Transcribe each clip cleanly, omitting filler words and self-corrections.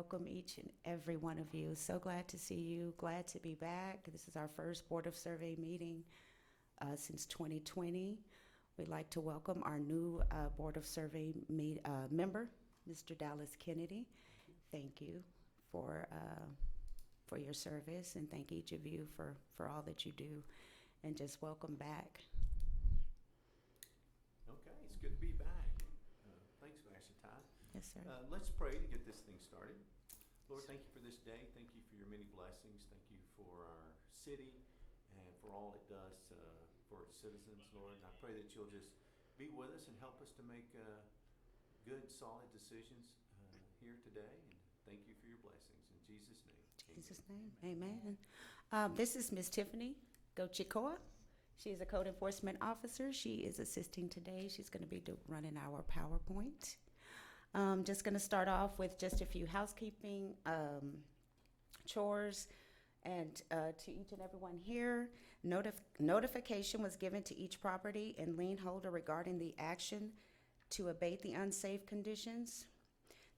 welcome each and every one of you. So glad to see you, glad to be back. This is our first Board of Survey meeting since 2020. We'd like to welcome our new Board of Survey member, Mr. Dallas Kennedy. Thank you for your service, and thank each of you for all that you do, and just welcome back. Okay, it's good to be back. Thanks, Pastor Ty. Yes, sir. Let's pray to get this thing started. Lord, thank you for this day. Thank you for your many blessings. Thank you for our city and for all it does for its citizens, Lord. And I pray that you'll just be with us and help us to make good, solid decisions here today. And thank you for your blessings. In Jesus' name. In Jesus' name, amen. This is Miss Tiffany Gochikoa. She is a code enforcement officer. She is assisting today. She's going to be running our PowerPoint. Just going to start off with just a few housekeeping chores. And to each and everyone here, notification was given to each property and lien holder regarding the action to abate the unsafe conditions.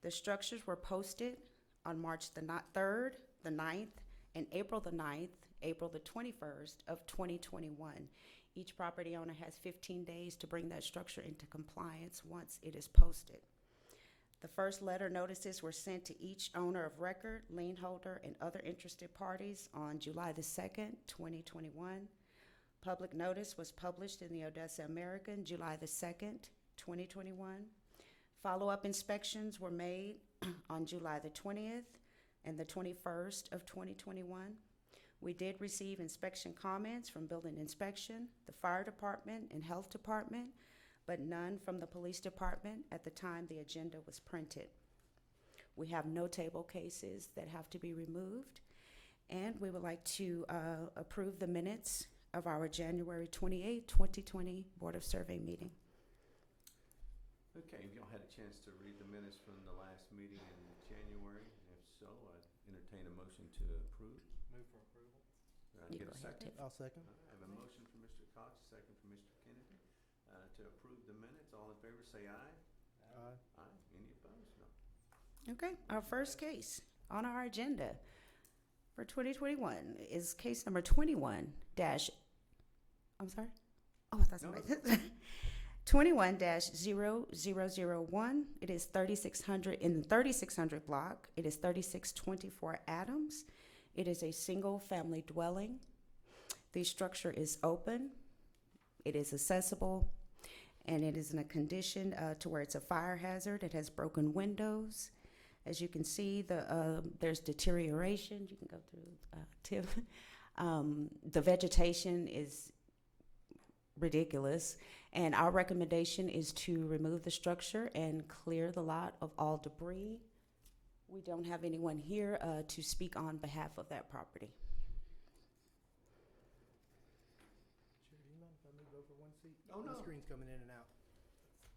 The structures were posted on March the 3rd, the 9th, and April the 9th, April the 21st of 2021. Each property owner has 15 days to bring that structure into compliance once it is posted. The first letter notices were sent to each owner of record, lien holder, and other interested parties on July the 2nd, 2021. Public notice was published in the Odessa American July the 2nd, 2021. Follow-up inspections were made on July the 20th and the 21st of 2021. We did receive inspection comments from Building Inspection, the Fire Department, and Health Department, but none from the Police Department at the time the agenda was printed. We have no table cases that have to be removed, and we would like to approve the minutes of our January 28, 2020 Board of Survey meeting. Okay, have y'all had a chance to read the minutes from the last meeting in January? If so, I'd entertain a motion to approve. Move for approval. I get a second? I'll second. I have a motion from Mr. Cox, a second from Mr. Kennedy to approve the minutes. All in favor say aye. Aye. Aye. Any opposed? No. Okay, our first case on our agenda for 2021 is case number 21 dash, I'm sorry? Oh, that's No, right. 21-0001. It is 3600 in the 3600 block. It is 3624 Adams. It is a single family dwelling. The structure is open. It is accessible, and it is in a condition to where it's a fire hazard. It has broken windows. As you can see, there's deterioration. You can go through, Tim. The vegetation is ridiculous, and our recommendation is to remove the structure and clear the lot of all debris. We don't have anyone here to speak on behalf of that property. Chair, do you mind if I move over one seat? Oh, no. The screen's coming in and out.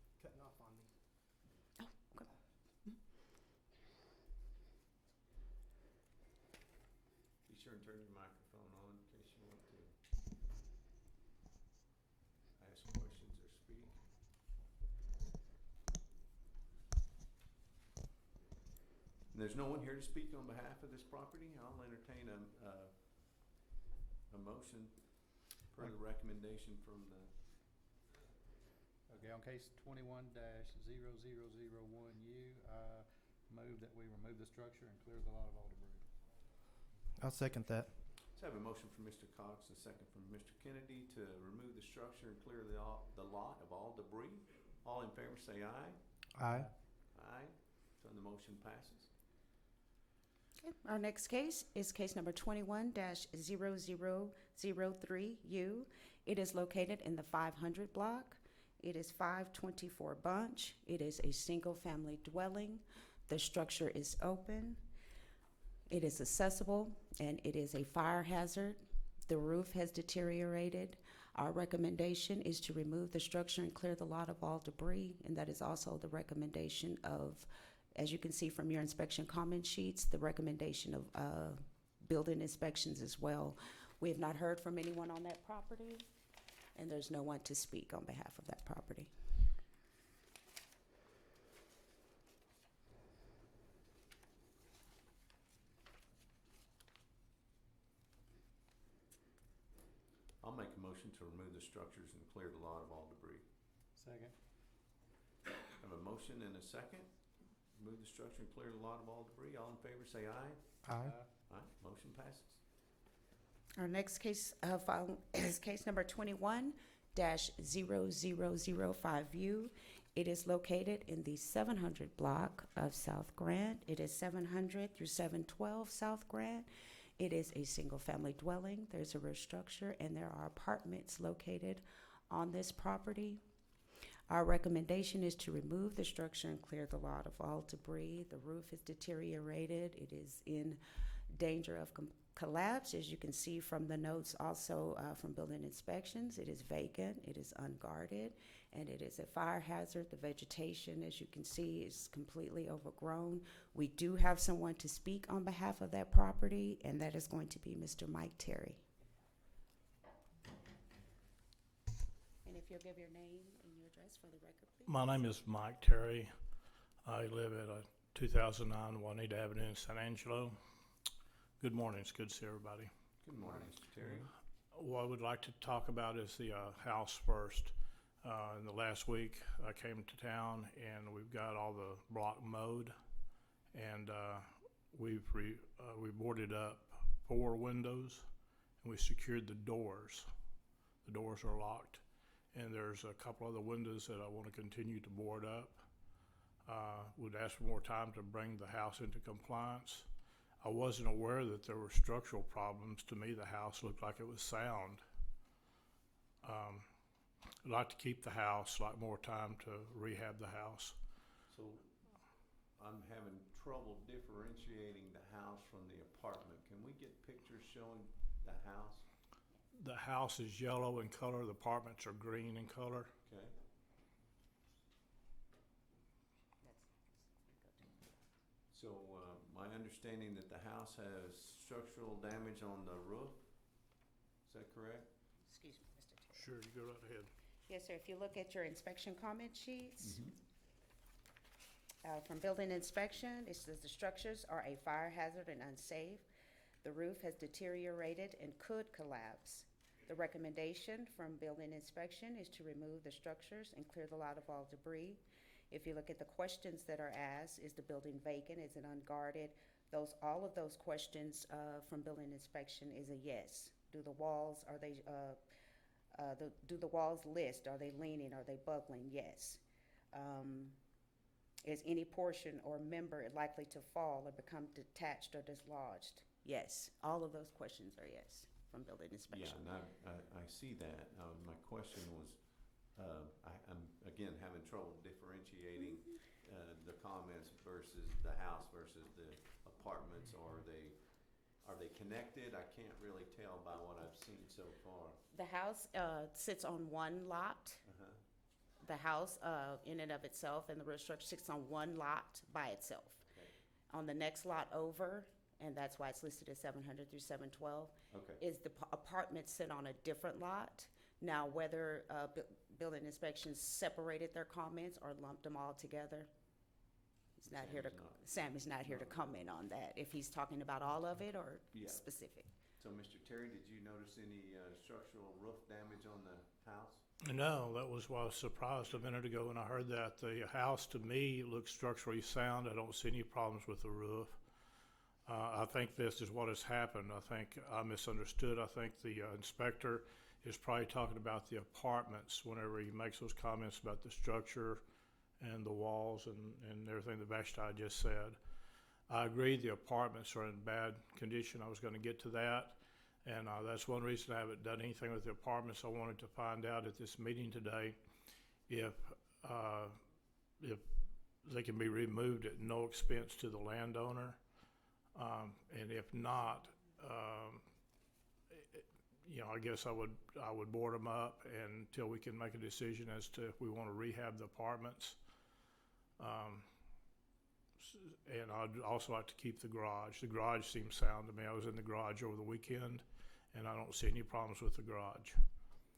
It's cutting off on me. Oh, okay. Be sure and turn your microphone on in case you want to ask questions or speak. And there's no one here to speak on behalf of this property. I'll entertain a motion per the recommendation from the, Okay, on case 21-0001U, move that we remove the structure and clear the lot of all debris. I'll second that. let's have a motion from Mr. Cox, a second from Mr. Kennedy to remove the structure and clear the lot of all debris. All in favor say aye. Aye. Aye. So the motion passes. Okay, our next case is case number 21-0003U. It is located in the 500 block. It is 524 Bunch. It is a single-family dwelling. The structure is open. It is accessible, and it is a fire hazard. The roof has deteriorated. Our recommendation is to remove the structure and clear the lot of all debris, and that is also the recommendation of, as you can see from your inspection comment sheets, the recommendation of building inspections as well. We have not heard from anyone on that property, and there's no one to speak on behalf of that property. I'll make a motion to remove the structures and clear the lot of all debris. Second. Have a motion and a second. Remove the structure and clear the lot of all debris. All in favor, say aye. Aye. Aye, motion passes. Our next case, file is case number 21-0005U. It is located in the 700 block of South Grant. It is 700 through 712 South Grant. It is a single-family dwelling. There's a roof structure, and there are apartments located on this property. Our recommendation is to remove the structure and clear the lot of all debris. The roof is deteriorated. It is in danger of collapse, as you can see from the notes also from building inspections. It is vacant, it is unguarded, and it is a fire hazard. The vegetation, as you can see, is completely overgrown. We do have someone to speak on behalf of that property, and that is going to be Mr. Mike Terry. And if you'll give your name and your address for the record, please. My name is Mike Terry. I live at 2009 Juanita Avenue in San Angelo. Good morning. It's good to see everybody. Good morning, Mr. Terry. What I would like to talk about is the house first. In the last week, I came to town and we've got all the block mowed, and we boarded up 4 windows and we secured the doors. The doors are locked, and there's a couple other windows that I want to continue to board up. Would ask for more time to bring the house into compliance. I wasn't aware that there were structural problems. To me, the house looked like it was sound. I'd like to keep the house, like more time to rehab the house. So I'm having trouble differentiating the house from the apartment. Can we get pictures showing the house? The house is yellow in color, the apartments are green in color. Okay. So my understanding that the house has structural damage on the roof, is that correct? Excuse me, Mr. Terry. Sure, you go right ahead. Yes, sir. If you look at your inspection comment sheets, from building inspection, it says the structures are a fire hazard and unsafe. The roof has deteriorated and could collapse. The recommendation from building inspection is to remove the structures and clear the lot of all debris. If you look at the questions that are asked, is the building vacant, is it unguarded? All of those questions from building inspection is a yes. Do the walls, do the walls list? Are they leaning? Are they buckling? Yes. Is any portion or member likely to fall or become detached or dislodged? Yes. All of those questions are yes from building inspection. Yeah, and I see that. My question was, I'm again having trouble differentiating the comments versus the house versus the apartments. Are they connected? I can't really tell by what I've seen so far. The house sits on one lot. The house in and of itself and the roof structure sits on one lot by itself. Okay. On the next lot over, and that's why it's listed as 700 through 712, Okay. is the apartments sit on a different lot. Now, whether building inspections separated their comments or lumped them all together, Sam is not here to comment on that, if he's talking about all of it or Yeah. specific. So, Mr. Terry, did you notice any structural roof damage on the house? No, that was why I was surprised a minute ago when I heard that. The house, to me, looks structurally sound. I don't see any problems with the roof. I think this is what has happened. I think I misunderstood. I think the inspector is probably talking about the apartments whenever he makes those comments about the structure and the walls and everything that Vashti just said. I agree the apartments are in bad condition. I was going to get to that. And that's one reason I haven't done anything with the apartments. I wanted to find out at this meeting today if they can be removed at no expense to the landowner. And if not, I guess I would board them up until we can make a decision as to if we want to rehab the apartments. And I'd also like to keep the garage. The garage seems sound to me. I was in the garage over the weekend, and I don't see any problems with the garage.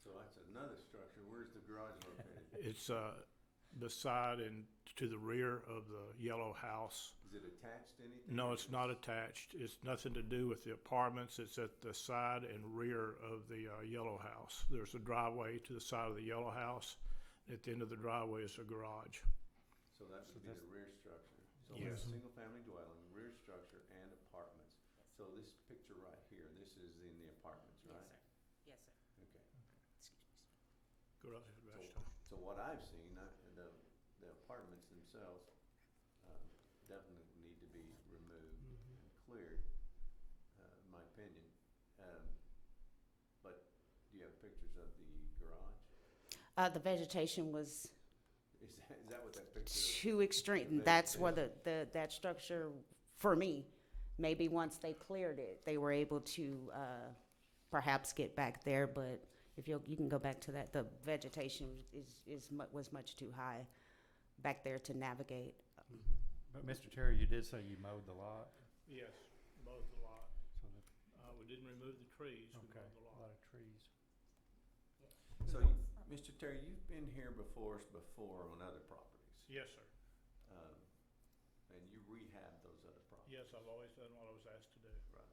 So that's another structure. Where's the garage located? It's beside and to the rear of the yellow house. Is it attached to anything? No, or it's not attached. It's nothing to do with the apartments. It's at the side and rear of the yellow house. There's a driveway to the side of the yellow house. At the end of the driveway is a garage. So that would be the rear structure. So Yes. it's a single-family dwelling, rear structure, and apartments. So this picture right here, this is in the apartments, right? Yes, sir. Okay. Excuse me, sir. Go right ahead, So, Vashti. so what I've seen, the apartments themselves definitely need to be removed and cleared, in my opinion. But do you have pictures of the garage? The vegetation was Is that what that picture is? too extreme. The That's where that structure, for me, maybe once they cleared it, they were able to perhaps get back there, but if you can go back to that, the vegetation was much too high back there to navigate. But Mr. Terry, you did say you mowed the lot, Yes, mowed the lot. so that, We didn't remove the trees. We okay, mowed the a lot. lot of trees. So, Mr. Terry, you've been here before on other properties. Yes, sir. And you rehabbed those other properties. Yes, I've always done what I was asked to do. Right.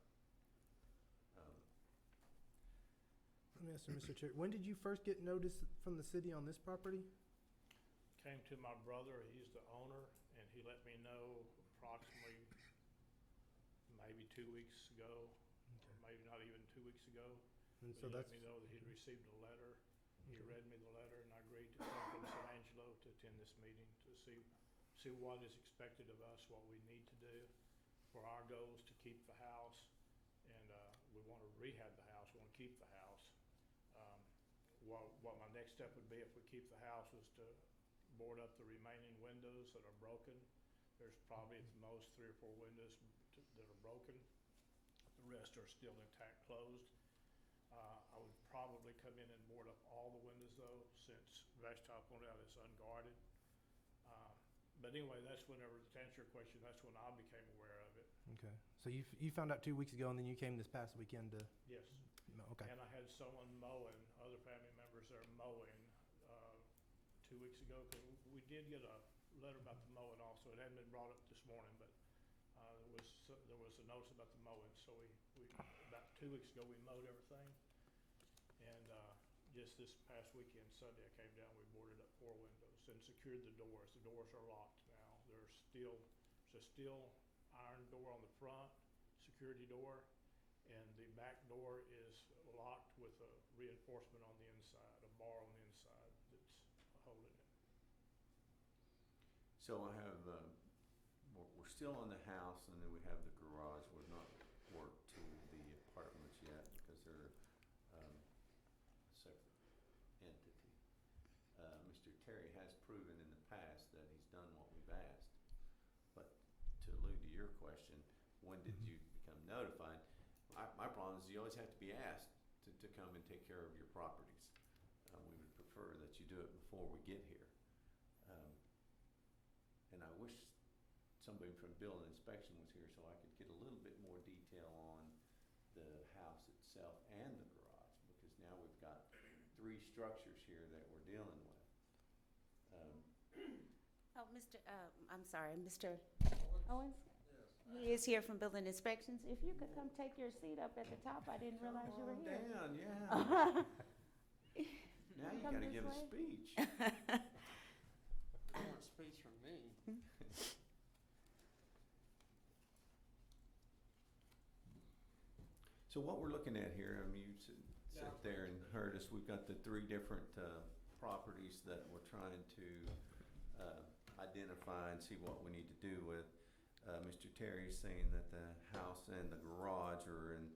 Let me ask you, Mr. Chair, when did you first get notice from the city on this property? Came to my brother, he's the owner, and he let me know approximately maybe 2 weeks ago, or maybe not even 2 weeks ago. And But so he let that's, me know that he'd received a letter. He Okay. read me the letter, and I agreed to come from San Angelo to attend this meeting to see what is expected of us, what we need to do for our goals to keep the house. And we want to rehab the house, we want to keep the house. What my next step would be if we keep the house is to board up the remaining windows that are broken. There's probably at the most 3 or 4 windows that are broken. The rest are still intact, closed. I would probably come in and board up all the windows though, since Vashti pointed out it's unguarded. But anyway, that's whenever, to answer your question, that's when I became aware of it. okay. So you found out 2 weeks ago and then you came this past weekend to, Yes. no, okay. And I had someone mowing, other family members there mowing 2 weeks ago, because we did get a letter about the mowing also. It hadn't been brought up this morning, but there was a notice about the mowing. So we about 2 weeks ago, we mowed everything. And just this past weekend, Sunday, I came down, we boarded up 4 windows and secured the doors. The doors are locked now. There's a steel iron door on the front, security door, and the back door is locked with a reinforcement on the inside, a bar on the inside that's holding it. So I have, we're still on the house, and then we have the garage. We've not worked to the apartments yet because they're a separate entity. Mr. Terry has proven in the past that he's done what we've asked. But to allude to your question, when did you become notified? My problem is you always have to be asked to come and take care of your properties. We would prefer that you do it before we get here. And I wish somebody from building inspection was here so I could get a little bit more detail on the house itself and the garage, because now we've got 3 structures here that we're dealing with. Oh, I'm sorry, Mr. Owens? He is here from Building Inspections. If you could come take your seat up at the top, I didn't realize you were here. Down, yeah. Now you Come gotta this give a way. speech. You want a speech from me? So what we're looking at here, I mean, you sit there and heard us, we've got the 3 different properties that we're trying to identify and see what we need to do with. Mr. Terry's saying that the house and the garage are in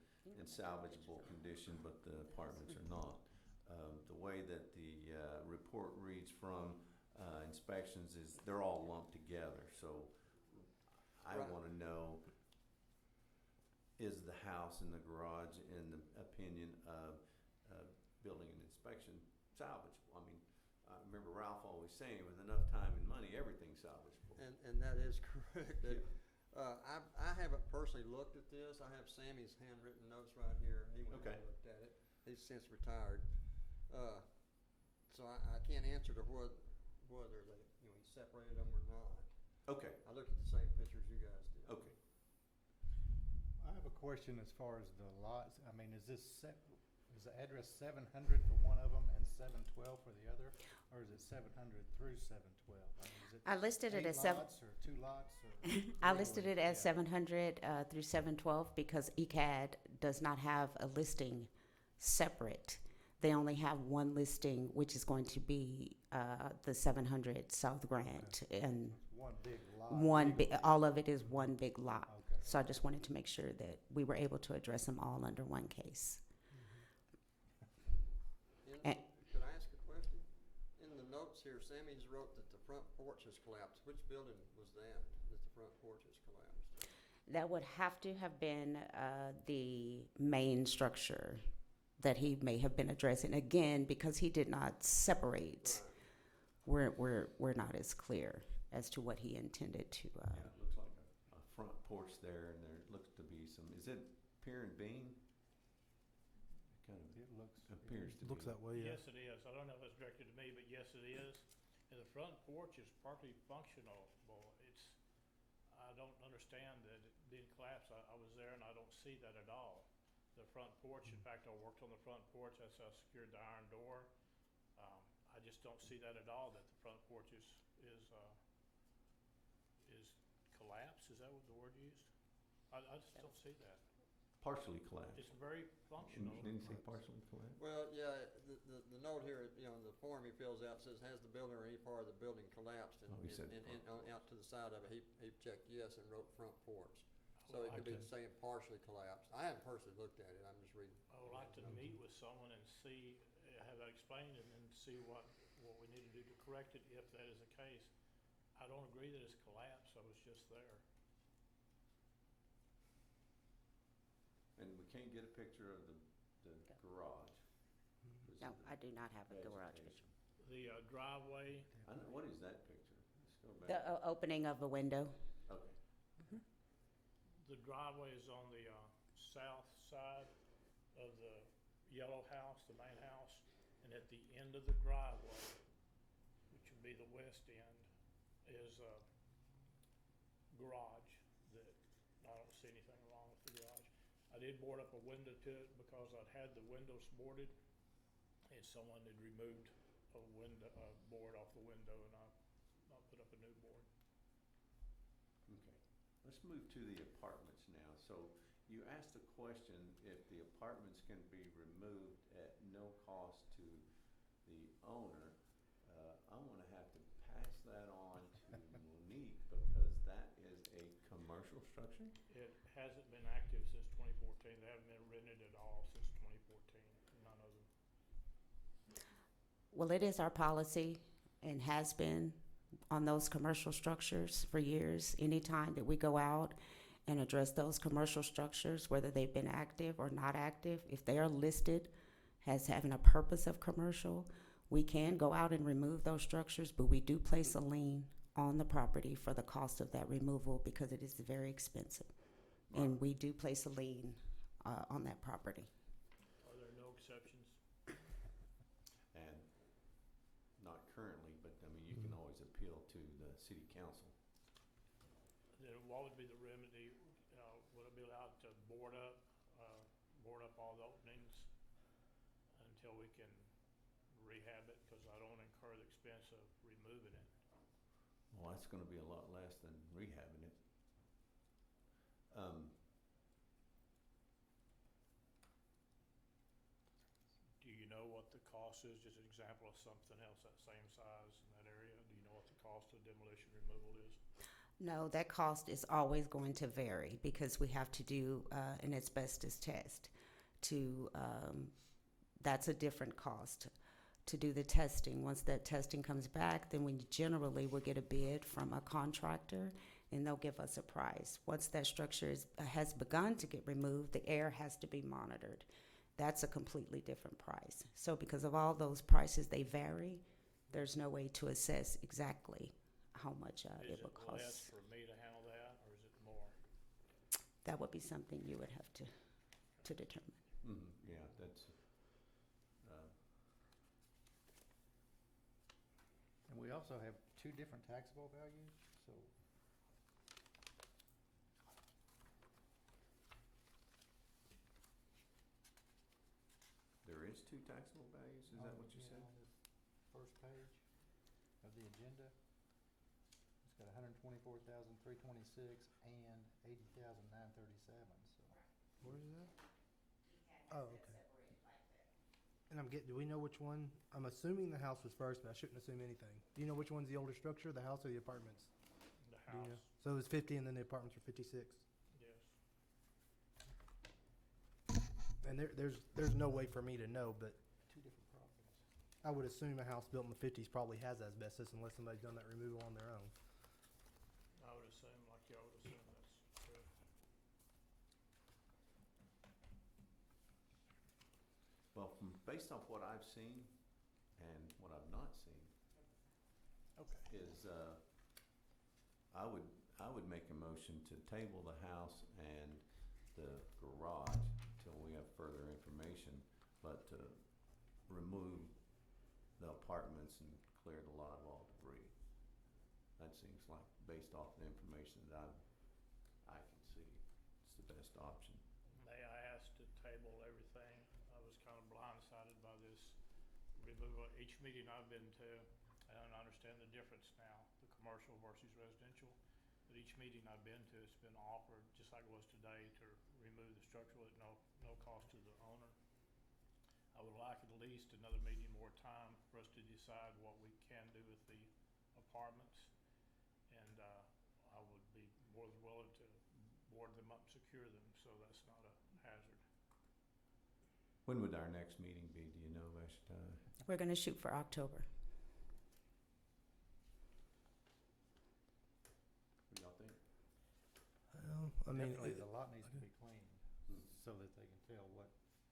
salvageable condition, but the apartments are not. The way that the report reads from inspections is they're all lumped together, so I Right. wanna know, is the house and the garage, in the opinion of building and inspection, salvageable? I mean, I remember Ralph always saying, with enough time and money, everything's salvageable. And that is correct. I haven't personally looked at this. I have Sammy's handwritten notes right here. He went Okay. and looked at it. He's since retired. So I can't answer to whether they, he separated them or not. Okay, I looked at the same pictures you guys did. okay. I have a question as far as the lots. I mean, is the address 700 for one of them and 712 for the other? Or is it 700 through 712? I mean, is it I listed it 8 as seven. lots or 2 lots or? I listed it as Yeah. 700 through 712 because ECAD does not have a listing separate. They only have one listing, which is going to be the 700 South Grant, and One big lot. one legal. big. All of it is one big lot. Okay. So I just wanted to make sure that we were able to address them all under one case. In- Eh. Could I ask a question? In the notes here, Sammy's wrote that the front porch has collapsed. Which building was that the front porch has collapsed? That would have to have been the main structure that he may have been addressing. Again, because he did not separate, Right. we're not as clear as to what he intended to. Yeah, it looks like a front porch there, and there looks to be some, is it pier and beam? Kind of It looks. appears to be. Looks that way, yeah. Yes, it is. I don't know if it's directed to me, but yes, it is. And the front porch is partly functional. Well, I don't understand that it didn't collapse. I was there and I don't see that at all. The front porch, in fact, I worked on the front porch. That's how I secured the iron door. I just don't see that at all, that the front porch is collapsed. Is that what the word used? I just don't see that. Partially collapsed. It's very functional. Didn't you say partially collapsed? Well, yeah, the note here, the form he fills out says, has the building or any part of the building collapsed? And, Oh, he said out to the side of it, he checked yes and wrote front porch. So it could be saying partially collapsed. I haven't personally looked at it, I'm just reading. I would like to meet with someone and see, have that explained, and then see what we need to do to correct it if that is the case. I don't agree that it's collapsed. I was just there. And we can't get a picture of the garage. No, I do not have a garage Vegetation. picture. The driveway, I know, what is that picture? Let's go The back. opening of a window. Okay. the driveway is on the south side of the yellow house, the main house, and at the end of the driveway, which would be the west end, is a garage that I don't see anything wrong with the garage. I did board up a window to it because I'd had the windows boarded, and someone had removed a board off the window, and I put up a new board. Okay. Let's move to the apartments now. So you asked the question if the apartments can be removed at no cost to the owner. I'm gonna have to pass that on to Monique because that is a commercial structure? It hasn't been active since 2014. They haven't been rented at all since 2014, none of them. Well, it is our policy and has been on those commercial structures for years. Anytime that we go out and address those commercial structures, whether they've been active or not active, if they are listed as having a purpose of commercial, we can go out and remove those structures, but we do place a lien on the property for the cost of that removal because it is very expensive. And we do place a lien on that property. Are there no exceptions? And not currently, but I mean, you can always appeal to the city council. Then what would be the remedy? Would it be allowed to board up all the openings until we can rehab it? Because I don't want to incur the expense of removing it. Well, that's gonna be a lot less than rehabbing it. Do you know what the cost is? Just an example of something else that same size in that area. Do you know what the cost of demolition removal is? No, that cost is always going to vary because we have to do an asbestos test. That's a different cost to do the testing. Once that testing comes back, then we generally will get a bid from a contractor, and they'll give us a price. Once that structure has begun to get removed, the air has to be monitored. That's a completely different price. So because of all those prices, they vary. There's no way to assess exactly how much it will Is it less cost. for me to handle that, or is it more? That would be something you would have to determine. Yeah, that's, And we also have two different taxable values, so. There is two taxable values, is that what you yeah, said? on this first page of the agenda, it's got 124,326 and 80,937, so. Where is that? Oh, okay. And do we know which one? I'm assuming the house was first, but I shouldn't assume anything. Do you know which one's the older structure, the house or the apartments? The Do you know? house, So it was 50 and then the apartments were 56. yes. And there's no way for me to know, but Two different properties. I would assume a house built in the 50s probably has asbestos unless somebody's done that removal on their own. I would assume, like y'all would assume that's true. Well, based off what I've seen and what I've not seen, Okay. is, I would make a motion to table the house and the garage till we have further information, but to remove the apartments and clear the lot of all debris. That seems like, based off the information that I can see, it's the best option. May I ask to table everything? I was kind of blindsided by this removal. Each meeting I've been to, and I understand the difference now, the commercial versus residential. But each meeting I've been to, it's been offered, just like it was today, to remove the structure at no cost to the owner. I would like at least another meeting, more time for us to decide what we can do with the apartments. And I would be more than willing to board them up, secure them, so that's not a hazard. When would our next meeting be, do you know, Vashti? We're gonna shoot for October. What do y'all think? Well, I mean, Definitely, the lot needs to be cleaned, Hmm. so that they can tell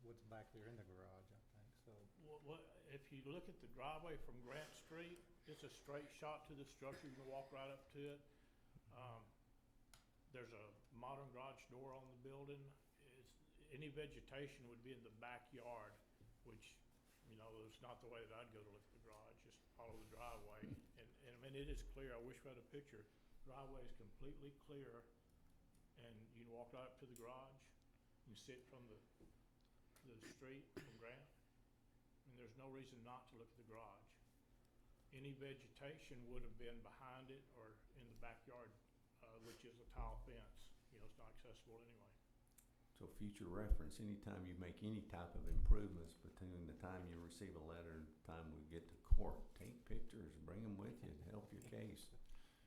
what's back there in the garage, I think, so. If you look at the driveway from Grant Street, it's a straight shot to the structure. You can walk right up to it. There's a modern garage door on the building. Any vegetation would be in the backyard, which, you know, is not the way that I'd go to look at the garage, just follow the driveway. And I mean, it is clear. I wish we had a picture. Driveway is completely clear, and you can walk right up to the garage. You sit from the street from Grant. And there's no reason not to look at the garage. Any vegetation would have been behind it or in the backyard, which is a tile fence. You know, it's not accessible anyway. So future reference, anytime you make any type of improvements between the time you receive a letter and the time we get to court, take pictures, bring them with you to help your case.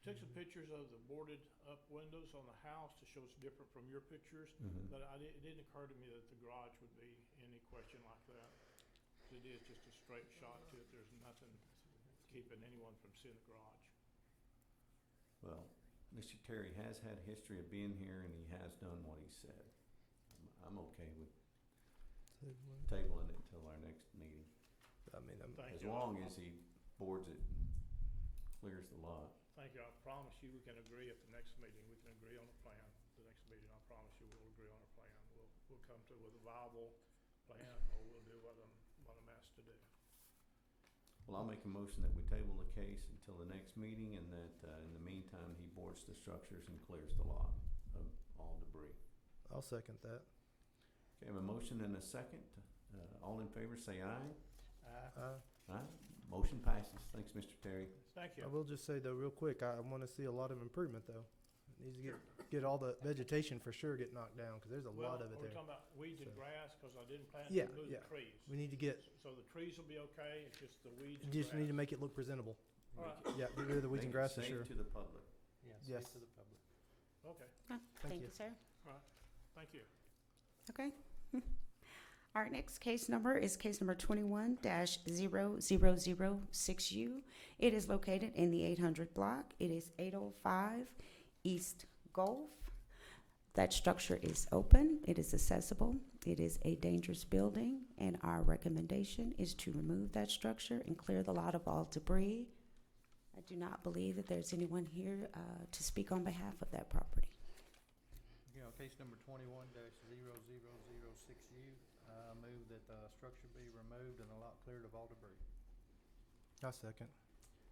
Took some pictures of the boarded up windows on the house to show it's different from your pictures, but it didn't occur to me that the garage would be any question like that. It is just a straight shot to it. There's nothing keeping anyone from seeing the garage. Well, Mr. Terry has had a history of being here and he has done what he said. I'm okay with tabling it until our next meeting, I mean, Thank as you. long as he boards it and clears the lot. Thank you. I promise you we can agree at the next meeting. We can agree on a plan. The next meeting, I promise you we'll agree on a plan. We'll come to with a viable plan, or we'll do what I'm asked to do. Well, I'll make a motion that we table the case until the next meeting and that, in the meantime, he boards the structures and clears the lot of all debris. I'll second that. Okay, I have a motion and a second. All in favor, say aye. Aye. Motion passes. Thanks, Mr. Terry. Thank you. I will just say though, real quick, I want to see a lot of improvement though. It needs to get all the vegetation for sure get knocked down because there's a lot of it We're there. talking about weeds and So- grass, because I didn't plan Yeah, to remove yeah. the trees. We need to get, So the trees will be okay, it's just the weeds and just grass. need to make it look presentable. All right, Yeah, get rid of the weeds and Make it grass for safe sure. to the public. Yeah, Yes. safe to the public. okay, Thank you. you, sir. all right, thank you. Okay. Our next case number is case number 21-00006U. It is located in the 800 block. It is 805 East Gulf. That structure is open. It is accessible. It is a dangerous building, and our recommendation is to remove that structure and clear the lot of all debris. I do not believe that there's anyone here to speak on behalf of that property. You know, case number 21-00006U, move that the structure be removed and the lot cleared of all debris. I'll second.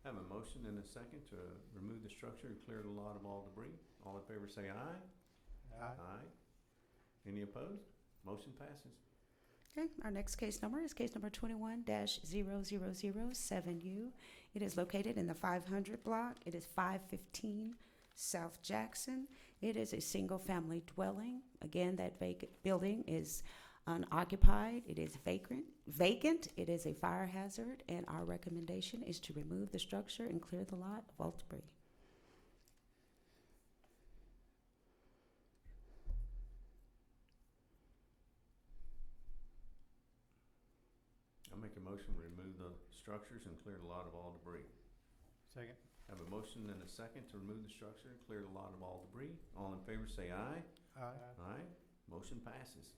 Have a motion and a second to remove the structure and clear the lot of all debris. All in favor say aye. Aye. Any opposed? Motion passes. Okay, our next case number is case number 21-0007U. It is located in the 500 block. It is 515 South Jackson. It is a single-family dwelling. Again, that vacant building is unoccupied. It is vacant. It is a fire hazard, and our recommendation is to remove the structure and clear the lot of all debris. I'll make a motion to remove the structures and clear the lot of all debris. Second. Have a motion and a second to remove the structure and clear the lot of all debris. All in favor say aye. Aye. Aye. Motion passes.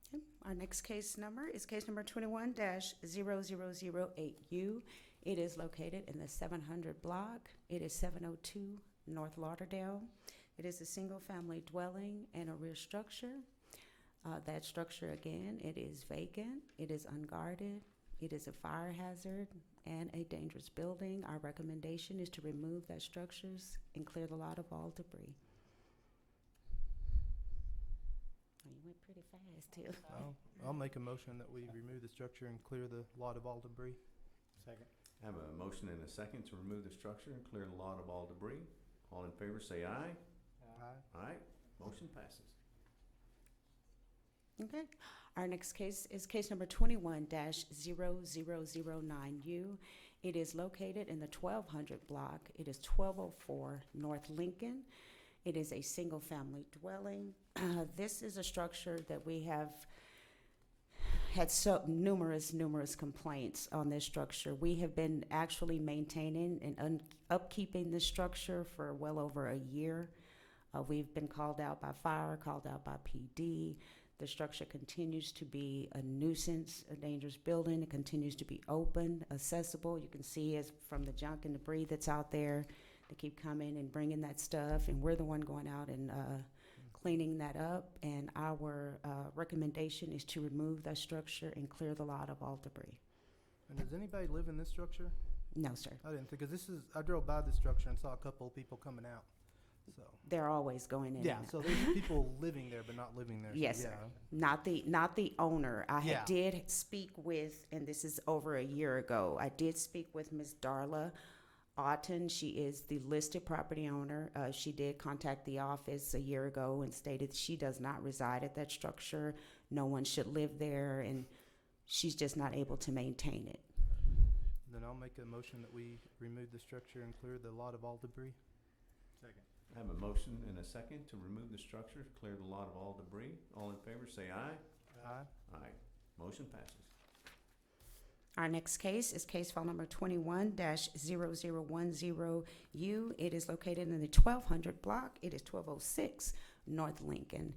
Okay, our next case number is case number 21-0008U. It is located in the 700 block. It is 702 North Lauderdale. It is a single-family dwelling and a rear structure. That structure, again, it is vacant, it is unguarded, it is a fire hazard and a dangerous building. Our recommendation is to remove that structures and clear the lot of all debris. Oh, you went pretty fast, too. I'll make a motion that we remove the structure and clear the lot of all debris. Second. Have a motion and a second to remove the structure and clear the lot of all debris. All in favor say aye. Aye. Aye. Motion passes. Okay, our next case is case number 21-0009U. It is located in the 1200 block. It is 1204 North Lincoln. It is a single-family dwelling. This is a structure that we have had numerous complaints on this structure. We have been actually maintaining and upkeeping this structure for well over a year. We've been called out by fire, called out by PD. The structure continues to be a nuisance, a dangerous building. It continues to be open, accessible. You can see as from the junk and debris that's out there. They keep coming and bringing that stuff, and we're the one going out and cleaning that up. And our recommendation is to remove that structure and clear the lot of all debris. And does anybody live in this structure? No, sir. I didn't think, because I drove by this structure and saw a couple of people coming out, so. They're always going in. Yeah, and out. so there's people living there but not living there. so Yes, yeah. sir. Not the owner. I Yeah. did speak with, and this is over a year ago, I did speak with Ms. Darla Otten. She is the listed property owner. She did contact the office a year ago and stated she does not reside at that structure. No one should live there, and she's just not able to maintain it. Then I'll make a motion that we remove the structure and clear the lot of all debris. Second. I have a motion and a second to remove the structure, clear the lot of all debris. All in favor say aye. Aye. Aye. Motion passes. Our next case is case file number 21-0010U. It is located in the 1200 block. It is 1206 North Lincoln.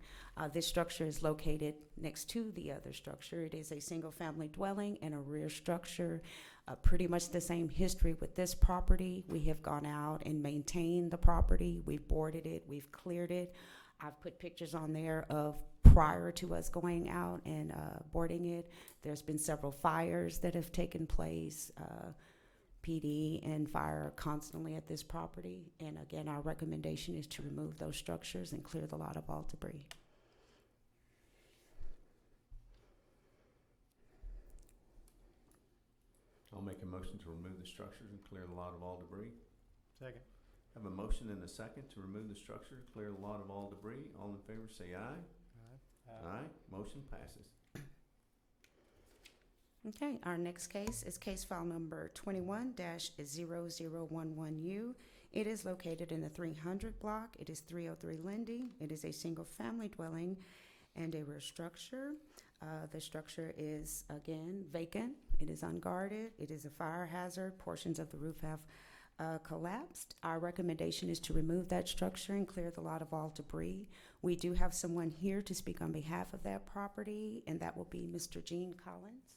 This structure is located next to the other structure. It is a single-family dwelling and a rear structure. Pretty much the same history with this property. We have gone out and maintained the property. We've boarded it. We've cleared it. I've put pictures on there of prior to us going out and boarding it. There's been several fires that have taken place. PD and fire are constantly at this property. And again, our recommendation is to remove those structures and clear the lot of all debris. I'll make a motion to remove the structures and clear the lot of all debris. Second. Have a motion and a second to remove the structure, clear the lot of all debris. All in favor say aye. Aye. Motion passes. Okay, our next case is case file number 21-0011U. It is located in the 300 block. It is 303 Lindy. It is a single-family dwelling and a rear structure. The structure is, again, vacant. It is unguarded. It is a fire hazard. Portions of the roof have collapsed. Our recommendation is to remove that structure and clear the lot of all debris. We do have someone here to speak on behalf of that property, and that will be Mr. Gene Collins.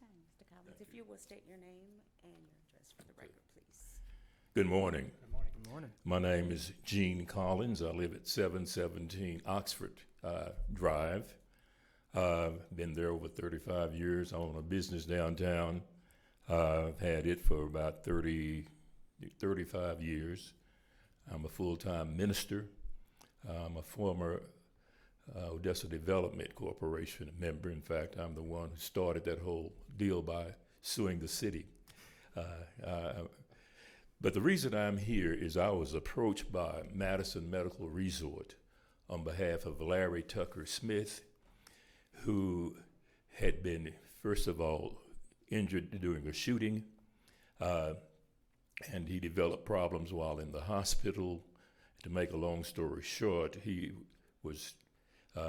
Hi, Mr. Collins, if you will state your name and your address for the record, please. Good morning. Good morning. Good morning. My name is Gene Collins. I live at 717 Oxford Drive. Been there over 35 years. I own a business downtown. I've had it for about 35 years. I'm a full-time minister. I'm a former Odessa Development Corporation member. In fact, I'm the one who started that whole deal by suing the city. But the reason I'm here is I was approached by Madison Medical Resort on behalf of Larry Tucker Smith, who had been, first of all, injured during a shooting, and he developed problems while in the hospital. To make a long story short, he was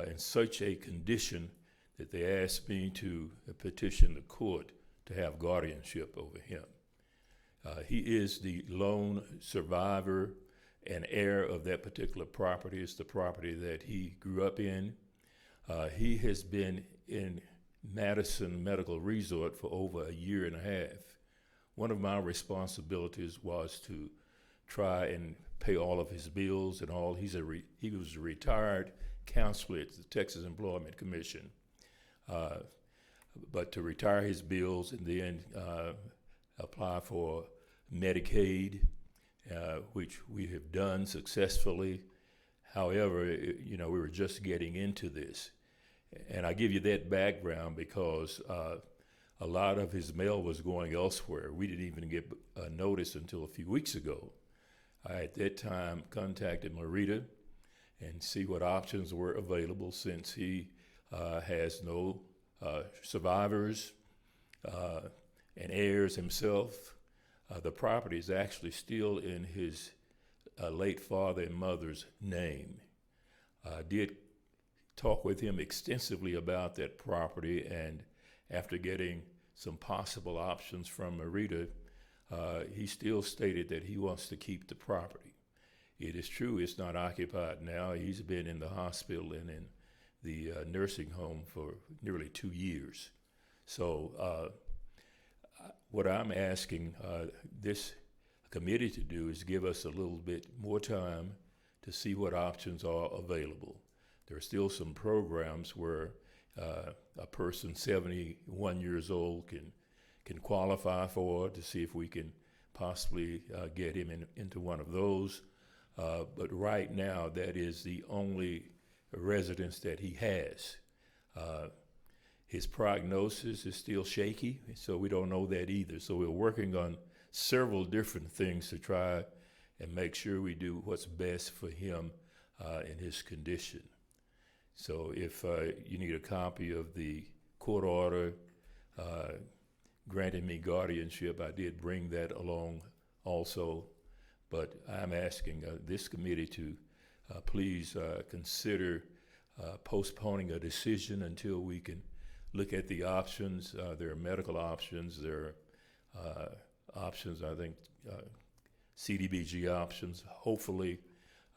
in such a condition that they asked me to petition the court to have guardianship over him. He is the lone survivor and heir of that particular property. It's the property that he grew up in. He has been in Madison Medical Resort for over a year and a half. One of my responsibilities was to try and pay all of his bills and all. He was a retired counselor at the Texas Employment Commission. But to retire his bills and then apply for Medicaid, which we have done successfully. However, we were just getting into this. And I give you that background because a lot of his mail was going elsewhere. We didn't even get a notice until a few weeks ago. I, at that time, contacted Marita and see what options were available since he has no survivors and heirs himself. The property is actually still in his late father and mother's name. I did talk with him extensively about that property, and after getting some possible options from Marita, he still stated that he wants to keep the property. It is true it's not occupied now. He's been in the hospital and in the nursing home for nearly 2 years. So what I'm asking this committee to do is give us a little bit more time to see what options are available. There are still some programs where a person 71 years old can qualify for, to see if we can possibly get him into one of those. But right now, that is the only residence that he has. His prognosis is still shaky, so we don't know that either. So we're working on several different things to try and make sure we do what's best for him in his condition. So if you need a copy of the court order granting me guardianship, I did bring that along also. But I'm asking this committee to please consider postponing a decision until we can look at the options. There are medical options. There are options, I think, CDBG options. Hopefully,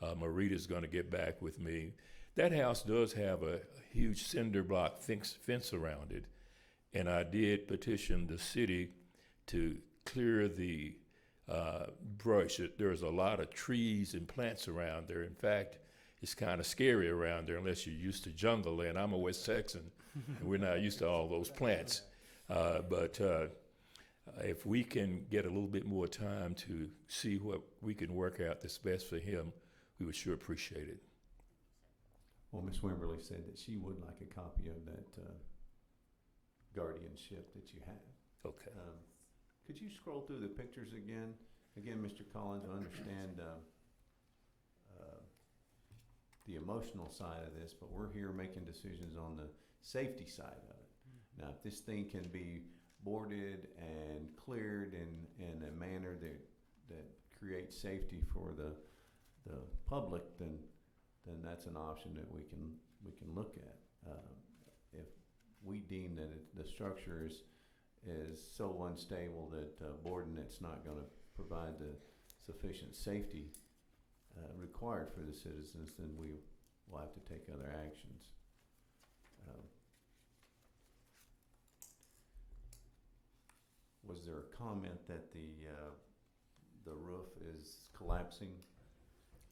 Marita's going to get back with me. That house does have a huge cinder block fence around it, and I did petition the city to clear the brush. There's a lot of trees and plants around there. In fact, it's kind of scary around there unless you're used to jungle land. I'm a West Texan, and we're not used to all those plants. But if we can get a little bit more time to see what we can work out that's best for him, we would sure appreciate it. Well, Ms. Wimberly said that she would like a copy of that guardianship that you have. Okay. Could you scroll through the pictures again? Again, Mr. Collins, I understand the emotional side of this, but we're here making decisions on the safety side of it. Now, if this thing can be boarded and cleared in a manner that creates safety for the public, then that's an option that we can look at. If we deem that the structure is so unstable that boarding it's not going to provide the sufficient safety required for the citizens, then we will have to take other actions. Was there a comment that the roof is collapsing?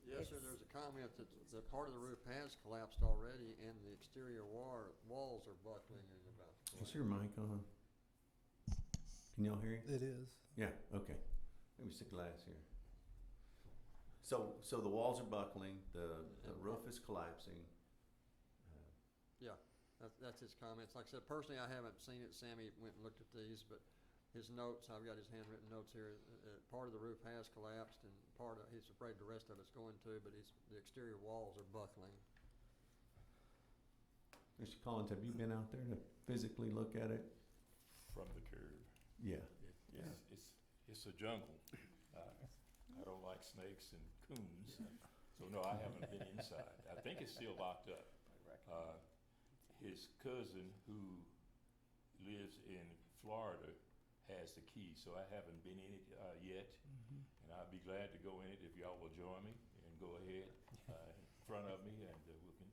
Yes, sir, It's- there's a comment that the part of the roof has collapsed already and the exterior walls are buckling and about to Is collapse. your mic on? Can y'all hear? It is. Yeah, okay. Let me stick a glass here. So the walls are buckling, the roof is collapsing. Yeah, that's his comments. Like I said, personally, I haven't seen it. Sammy went and looked at these, but his notes, I've got his handwritten notes here. Part of the roof has collapsed and part of, he's afraid the rest of it's going to, but the exterior walls are buckling. Mr. Collins, have you been out there to physically look at it? From the curb. Yeah. It's a jungle. I don't like snakes and coons, so no, I haven't been inside. I think it's still locked up. His cousin, who lives in Florida, has the key, so I haven't been in it yet. And I'd be glad to go in it if y'all will join me and go ahead in front of me, and we can.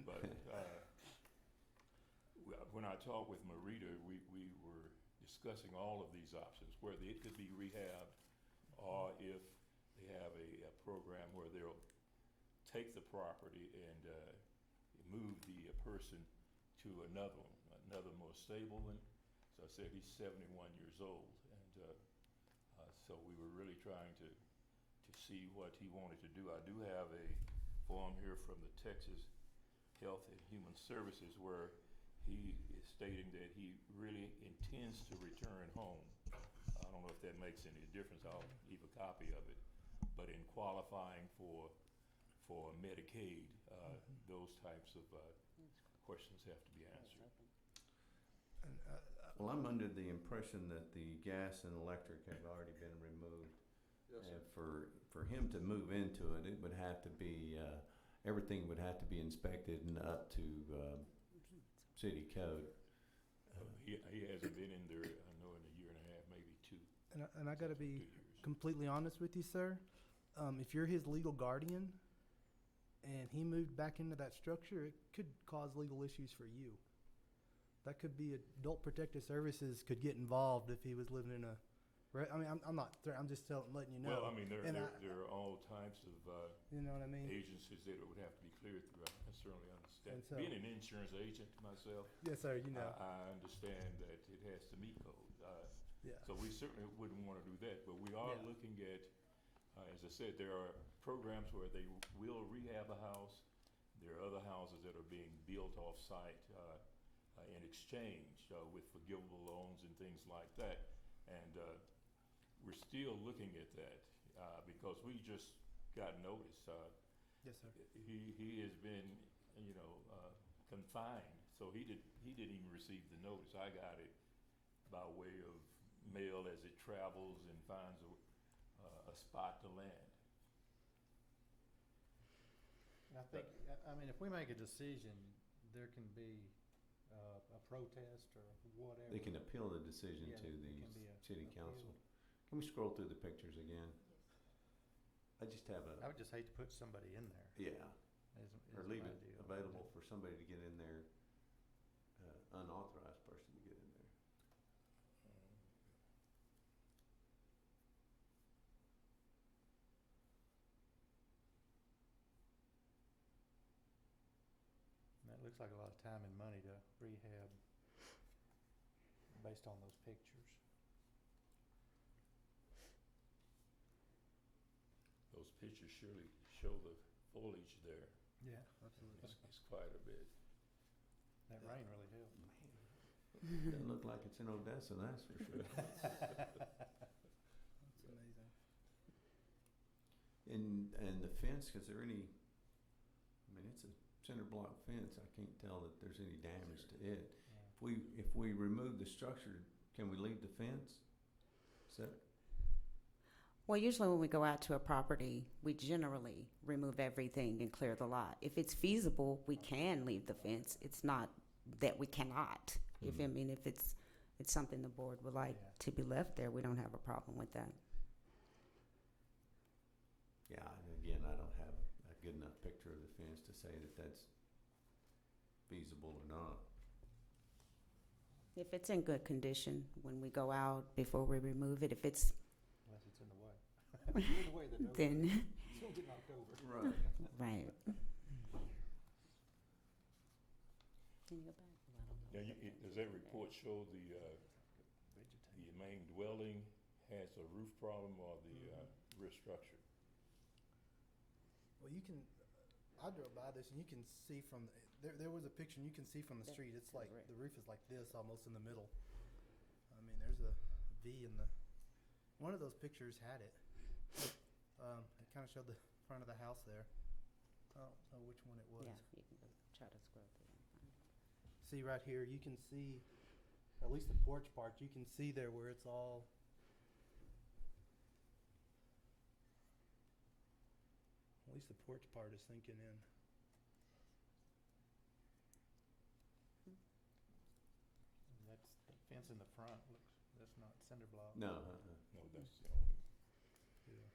But when I talked with Marita, we were discussing all of these options, whether it could be rehabbed or if they have a program where they'll take the property and move the person to another more stable one. So I said he's 71 years old, and so we were really trying to see what he wanted to do. I do have a form here from the Texas Health and Human Services where he is stating that he really intends to return home. I don't know if that makes any difference. I'll leave a copy of it. But in qualifying for Medicaid, those types of questions have to be answered. And, Well, I'm under the impression that the gas and electric have already been removed. Yes, sir. And for him to move into it, it would have to be, everything would have to be inspected and up to city code. He hasn't been in there, I know, in a year and a half, maybe two. and I gotta 2 be years. completely honest with you, sir. If you're his legal guardian and he moved back into that structure, it could cause legal issues for you. That could be Adult Protective Services could get involved if he was living in a. I mean, I'm not. I'm just letting you know. Well, I mean, there And are all types of you know what I mean? agencies that it would have to be cleared through. I certainly understand. And so- Being an insurance agent myself, Yes, sir. You know. I understand that it has to meet code. Yeah. So we certainly wouldn't want to do that, but we are Yeah. looking at, as I said, there are programs where they will rehab a house. There are other houses that are being built off-site in exchange with forgivable loans and things like that. And we're still looking at that because we just got notice. Yes, sir. He has been, confined, so he didn't even receive the notice. I got it by way of mail as it travels and finds a spot to land. And I think, I mean, if we make a decision, there can be a protest or whatever. They can appeal the decision Yeah, to it the can be a city appeal. council. Can we scroll through the pictures again? I just have I would just hate to put somebody in there. yeah, or Is leave my it deal. available for somebody to get in there, unauthorized person to get in there. And that looks like a lot of time and money to rehab based on those pictures. Those pictures surely show the foliage there. Yeah, absolutely. It's quite a bit. That rain really helped. Doesn't look like it's in Odessa, that's for sure. That's amazing. And the fence, is there any, I mean, it's a cinder block fence, I can't tell that there's any damage to it. Yeah. If we remove the structure, can we leave the fence? Is that, Well, usually when we go out to a property, we generally remove everything and clear the lot. If it's feasible, we can leave the fence. It's not that we cannot. If it's something the board would like Yeah. to be left there, we don't have a problem with that. yeah, and again, I don't have a good enough picture of the fence to say that that's feasible or not. If it's in good condition, when we go out, before we remove it, if it's, Unless it's in the way. In the way the door then, is. It's gonna get knocked over. Right. right. Can you go back? Now, does that report show the main dwelling has a roof problem or the roof structure? Well, you can, I drove by this and you can see from, there was a picture and you can see from the street, it's like, the roof is like this, almost in the middle. I mean, there's a V in the, one of those pictures had it. It kind of showed the front of the house there. I don't know which one it was. Yeah, you can go try to scroll through and find it. See right here, you can see, at least the porch part, you can see there where it's all. At least the porch part is sinking in. And that's, the fence in the front looks, that's not cinder block. No, No, that's the only. Yeah.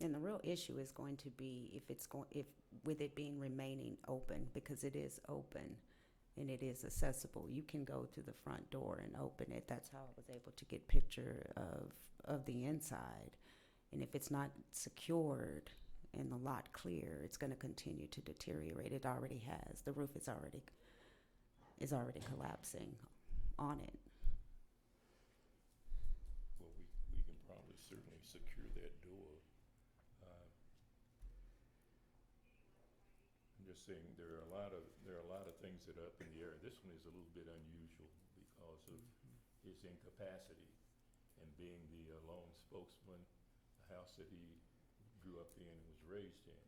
And the real issue is going to be if it's going, if, with it being remaining open, because it is open and it is accessible. You can go to the front door and open it. That's how I was able to get picture of the inside. And if it's not secured and the lot clear, it's gonna continue to deteriorate. It already has. The roof is already collapsing on it. Well, we can probably certainly secure that door. I'm just saying, there are a lot of things that are up in the air. This one is a little bit unusual because of his incapacity and being the lone spokesman, the house that he grew up in and was raised in.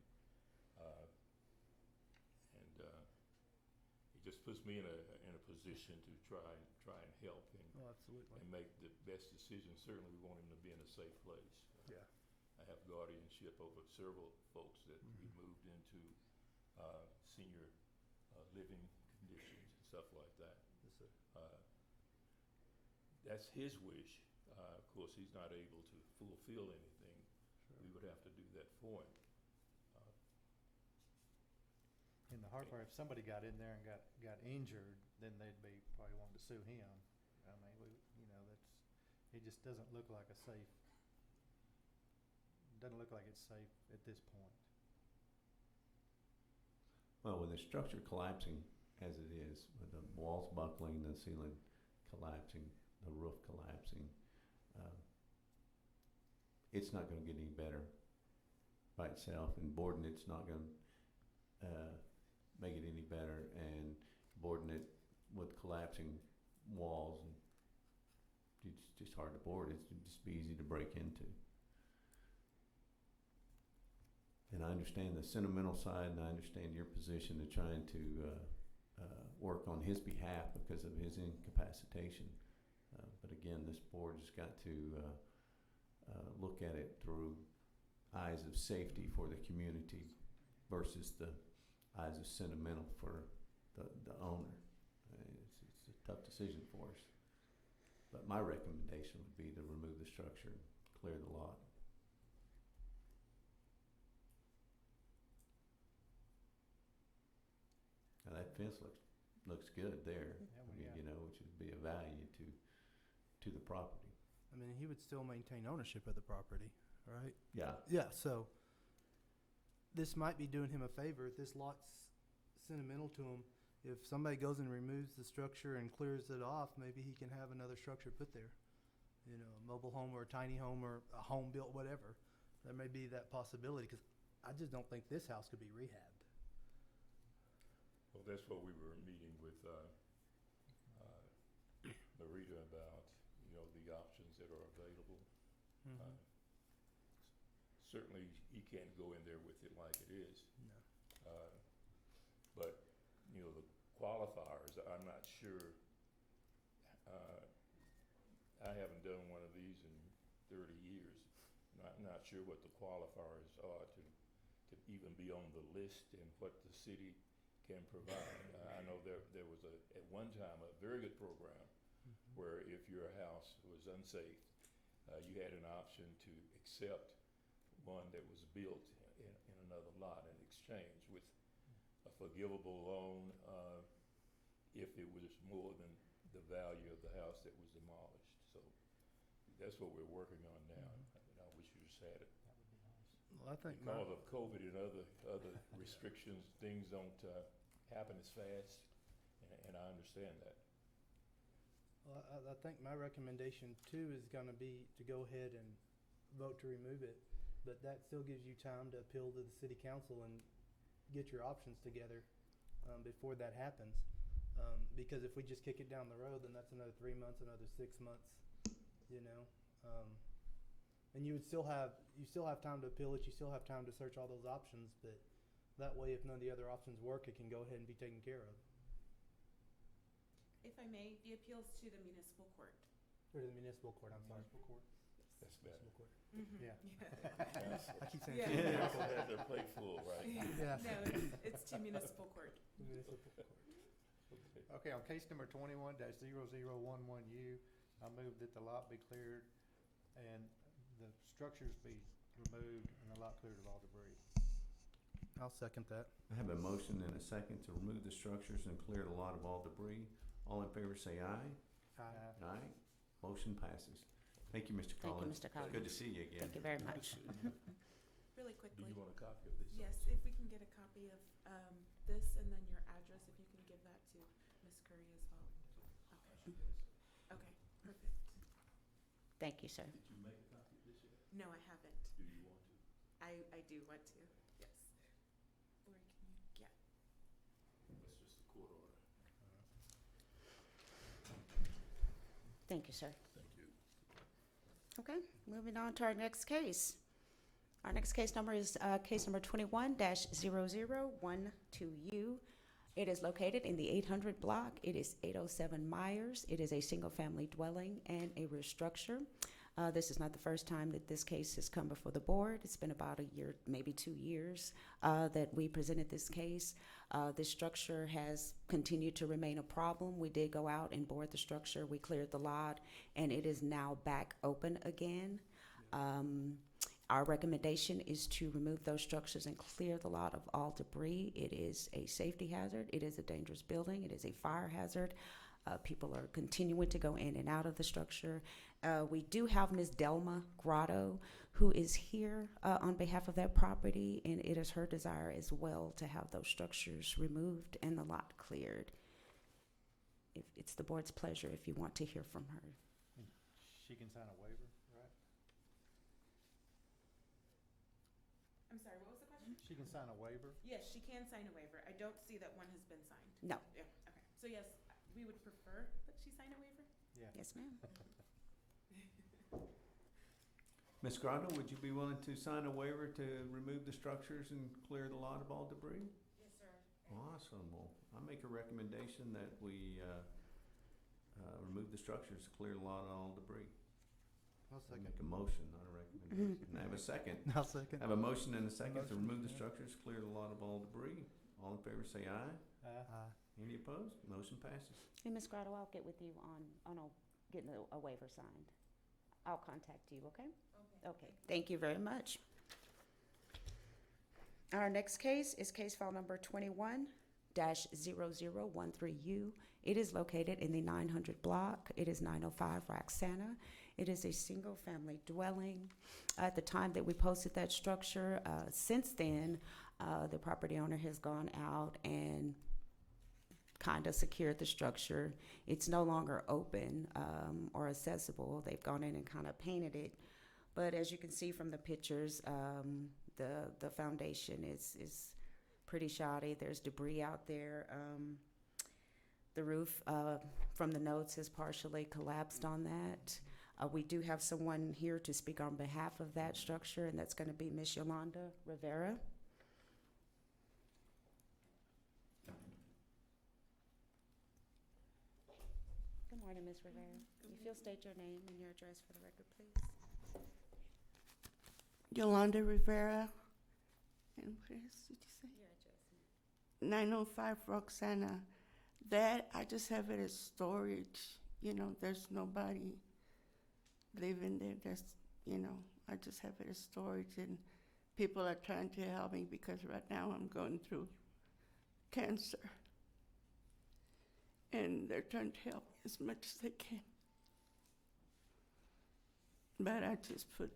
It just puts me in a position to try and help and Oh, absolutely. make the best decision. Certainly, we want him to be in a safe place. Yeah. I have guardianship over several folks that we moved into senior living conditions and stuff like that. Yes, sir. That's his wish. Of course, he's not able to fulfill anything. Sure. We would have to do that for him. And the hard part, if somebody got in there and got injured, then they'd be probably wanting to sue him. I mean, it just doesn't look like a safe, doesn't look like it's safe at this point. well, with the structure collapsing as it is, with the walls buckling, the ceiling collapsing, the roof collapsing, it's not gonna get any better by itself, and boarding it's not gonna make it any better, and boarding it with collapsing walls, and it's just hard to board. It's just be easy to break into. And I understand the sentimental side, and I understand your position of trying to work on his behalf because of his incapacitation. But again, this board has got to look at it through eyes of safety for the community versus the eyes of sentimental for the owner. It's a tough decision for us. But my recommendation would be to remove the structure, clear the lot. Now that fence looks good there. Yeah, I well, mean, yeah. you know, which would be a value to the property. I mean, he would still maintain ownership of the property, right? Yeah. Yeah, so this might be doing him a favor. If this lot's sentimental to him, if somebody goes and removes the structure and clears it off, maybe he can have another structure put there. You know, a mobile home or a tiny home or a home built, whatever. There may be that possibility, because I just don't think this house could be rehabbed. Well, that's what we were meeting with Marita about, you know, the options that are available. Certainly, he can't go in there with it like it is. No. But, you know, the qualifiers, I'm not sure. I haven't done one of these in 30 years. Not sure what the qualifiers are to even be on the list and what the city can provide. I know there was at one time a very good program where if your house was unsafe, you had an option to accept one that was built in another lot in exchange with a forgivable loan, if it was more than the value of the house that was demolished. So that's what we're working on now. And I wish you just had it. That would be nice. Well, I think my, Because of COVID and other restrictions, things don't happen as fast, and I understand that. well, I think my recommendation too is gonna be to go ahead and vote to remove it. But that still gives you time to appeal to the city council and get your options together, before that happens. Because if we just kick it down the road, then that's another 3 months, another 6 months, you know? And you still have time to appeal it, you still have time to search all those options, but that way, if none of the other options work, it can go ahead and be taken care of. If I may, the appeals to the municipal court. Or to the municipal court, I'm sorry. Municipal court? That's better. Municipal court. Yeah. I keep saying. Yeah. city Yeah, council. have their plate full, right? Yeah. No, it's to municipal court. Municipal court. Okay. Okay, on case number 21-0011U, I move that the lot be cleared and the structures be removed and the lot cleared of all debris. I'll second that. I have a motion and a second to remove the structures and clear the lot of all debris. All in favor say aye. Aye. Motion passes. Thank you, Mr. Thank you, Collins. Mr. Collins. Good to see you again. Thank you very much. Really Do quickly. you want a copy of this? Yes, if we can get a copy of this and then your address, if you can give that to Ms. Curry as well. Okay. Okay, perfect. Thank you, sir. Did you make a copy of this yet? No, I haven't. Do you want to? I do want to, yes. Or can you, yeah. That's just the court order. Thank you, sir. Thank you. Okay, moving on to our next case. Our next case number is case number 21-0012U. It is located in the 800 block. It is 807 Myers. It is a single-family dwelling and a rear structure. This is not the first time that this case has come before the board. It's been about a year, maybe 2 years, that we presented this case. This structure has continued to remain a problem. We did go out and board the structure. We cleared the lot, and it is now back open again. Our recommendation is to remove those structures and clear the lot of all debris. It is a safety hazard. It is a dangerous building. It is a fire hazard. People are continuing to go in and out of the structure. We do have Ms. Delma Grotto, who is here on behalf of that property, and it is her desire as well to have those structures removed and the lot cleared. If it's the board's pleasure if you want to hear from her. And she can sign a waiver, right? I'm sorry, what was the question? She can sign a waiver? Yes, she can sign a waiver. I don't see that one has been signed. No. Yeah, okay. So yes, we would prefer that she sign a waiver? Yeah. Yes, ma'am. Ms. Grotto, would you be willing to sign a waiver to remove the structures and clear the lot of all debris? Yes, sir. Awesome. Well, I make a recommendation that we remove the structures, clear the lot of all debris. I'll I second. make a motion, not a recommendation. And I have a second. I'll second. I have a motion and a second to Motion, remove the yeah. structures, clear the lot of all debris. All in favor say aye. Aye. Any opposed? Motion passes. And Ms. Grotto, I'll get with you on getting a waiver signed. I'll contact you, okay? Okay, thank you very much. Our next case is case file number 21-0013U. It is located in the 900 block. It is 905 Roxana. It is a single-family dwelling. At the time that we posted that structure, since then, the property owner has gone out and kind of secured the structure. It's no longer open or accessible. They've gone in and kind of painted it. But as you can see from the pictures, the foundation is pretty shoddy. There's debris out there. The roof, from the notes, has partially collapsed on that. We do have someone here to speak on behalf of that structure, and that's going to be Miss Yolanda Rivera. Good morning, Ms. Rivera. If you'll state your name and your address for the record, please. Yolanda Rivera. And where else did you say? Your address. 905 Roxana. That, I just have it as storage. You know, there's nobody living there. There's, you know, I just have it as storage. And people are trying to help me because right now I'm going through cancer. and they're trying to help me as much as they can. But I just put,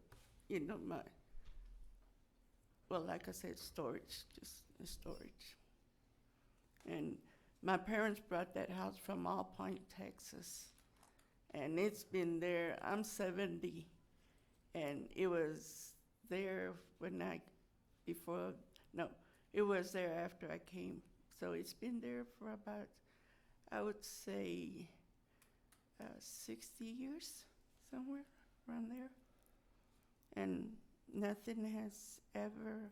like I said, storage, just a storage. And my parents brought that house from All Point, Texas. And it's been there, I'm 70, and it was there it was there after I came. So it's been there for about, I would say, 60 years, somewhere around there. And nothing has ever,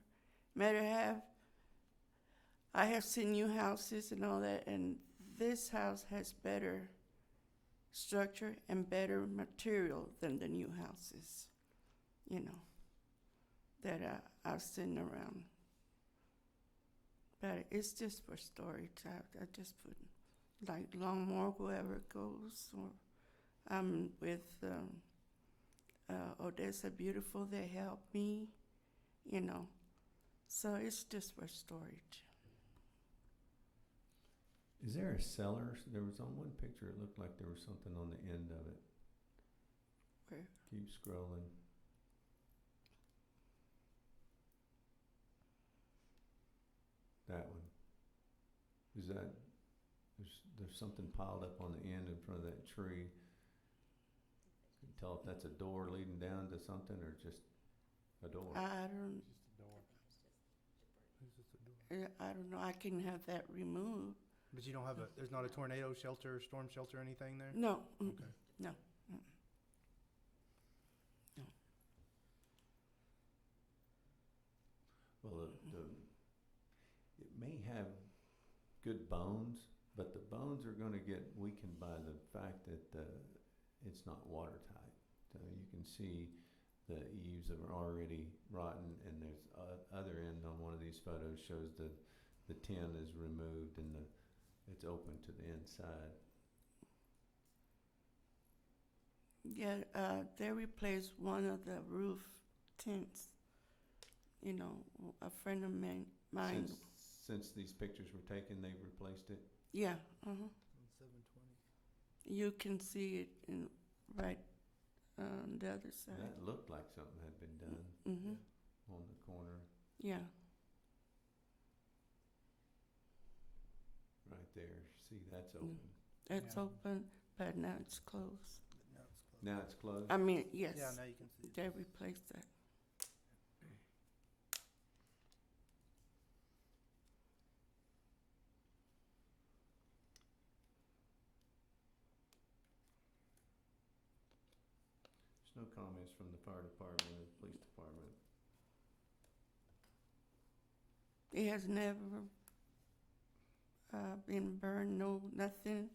I have seen new houses and all that, and this house has better structure and better material than the new houses, that I've seen around. But it's just for storage. I just put, like Longmore, whoever goes, or I'm with Odessa Beautiful, they help me, So it's just for storage. Is there a cellar? There was on one picture, it looked like there was something on the end of it. Where? Keep scrolling. That one. Is that, there's something piled up on the end in front of that tree. Can you tell if that's a door leading down to something or just a door? I don't, Who's this a door? I don't know. I can have that removed. But you don't have there's not a tornado shelter, storm shelter, anything there? No, Okay. no. Well, it may have good bones, but the bones are gonna get weakened by the fact that it's not watertight. You can see the eaves are already rotten, and there's other end on one of these photos shows the tin is removed and it's open to the inside. Yeah, they replaced one of the roof tents. A friend of mine. Since these pictures were taken, they've replaced it? Yeah, On 720. You can see it right on the other side. That looked like something had been done Mm-hmm. on the corner Yeah. right there. See, that's open. It's Yeah. open, but now it's closed. But now it's closed. Now it's closed? I mean, yes. Yeah, now you can see it. They replaced that. There's no comments from the fire department or the police department. It has never been burned, nothing.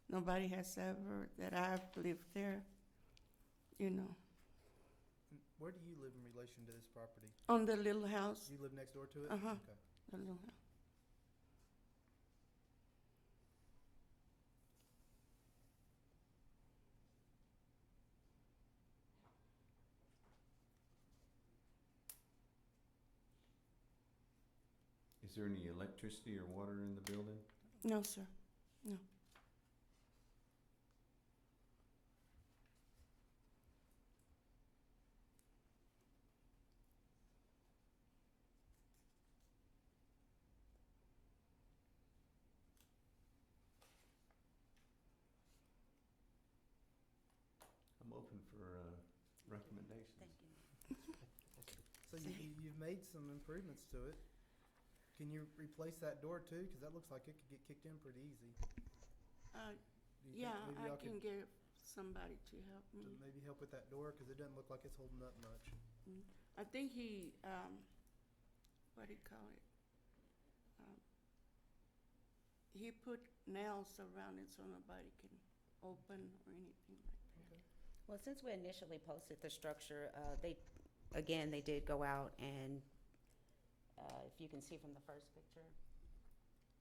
Nobody has ever, that I've lived there, And where do you live in relation to this property? On the little house, You live next door to it? Uh-huh. Okay. the little house. Is there any electricity or water in the building? No, sir, no. I'm open for recommendations. Thank you. So you've made some improvements to it. Can you replace that door too? Because that looks like it could get kicked in pretty easy. Do you think Yeah, maybe I y'all can could get somebody to help me. maybe help with that door? Because it doesn't look like it's holding up much. I think he, what do you call it? He put nails around it so nobody can open or anything like that. Well, since we initially posted the structure, they did go out and, if you can see from the first picture,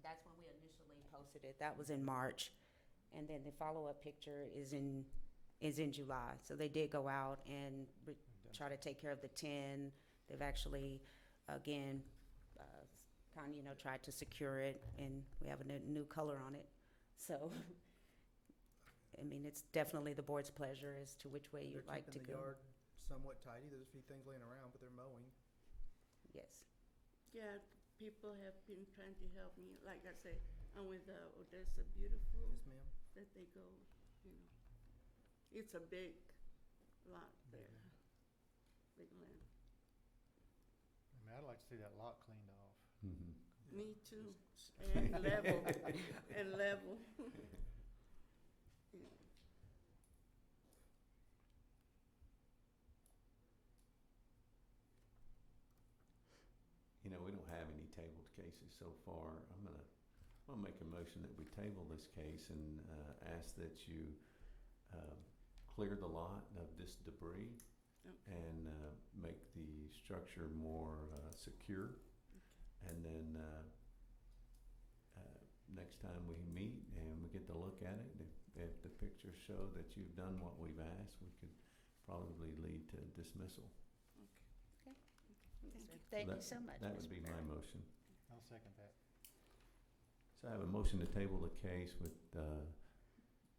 that's when we initially posted it. That was in March. And then the follow-up picture is in July. So they did go out and try to take care of the tin. They've actually, again, tried to secure it, and we have a new color on it. So, I mean, it's definitely the board's pleasure as to which way They're you'd like to keeping the go. yard somewhat tidy. There's a few things laying around, but they're mowing. Yes. Yeah, people have been trying to help me. Like I said, I'm with Odessa Beautiful Yes, ma'am. that they go, you know. It's a big lot there, big land. I mean, I'd like to see that lot cleaned off. Mhm. Me too. And level, and level. Yeah. You know, we don't have any tabled cases so far. I'll make a motion that we table this case and ask that you clear the lot of this debris Okay. and make the structure more secure. And then next time we meet and we get to look at it, if the pictures show that you've done what we've asked, we could probably lead to dismissal. Thank you that- so much. That Mr. would be Barrett. my motion. I'll second that. So I have a motion to table the case with,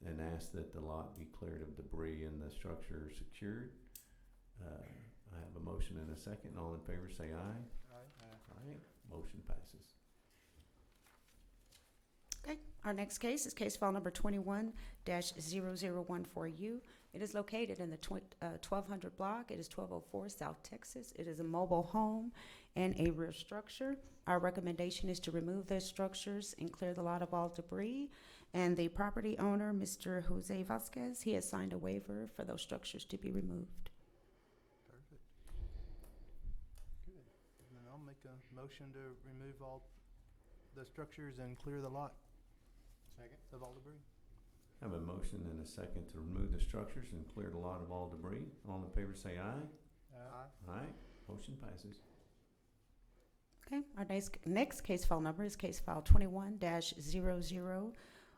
and ask that the lot be cleared of debris and the structure secured. I have a motion and a second. All in favor say aye. Aye. Motion passes. Okay, our next case is case file number 21-0014U. It is located in the 1200 block. It is 1204 South Texas. It is a mobile home and a rear structure. Our recommendation is to remove those structures and clear the lot of all debris. And the property owner, Mr. Jose Vasquez, he has signed a waiver for those structures to be removed. Perfect. Good. And then I'll make a motion to remove all the structures and clear the lot Second? of all debris. I have a motion and a second to remove the structures and clear the lot of all debris. All in favor say aye. Aye. Motion passes. Okay, our next case file number is case file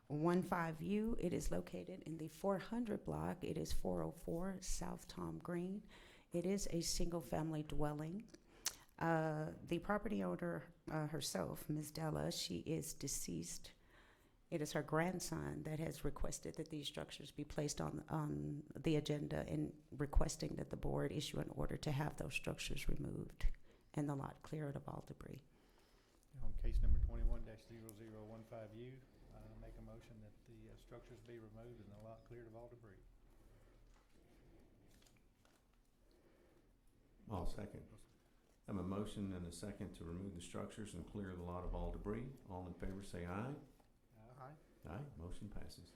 21-0015U. It is located in the 400 block. It is 404 South Tom Green. It is a single-family dwelling. The property owner herself, Ms. Della, she is deceased. It is her grandson that has requested that these structures be placed on the agenda and requesting that the board issue an order to have those structures removed and the lot cleared of all debris. On case number 21-0015U, make a motion that the structures be removed and the lot cleared of all debris. I'll second. I have a motion and a second to remove the structures and clear the lot of all debris. All in favor say aye. Aye. Aye. Motion passes.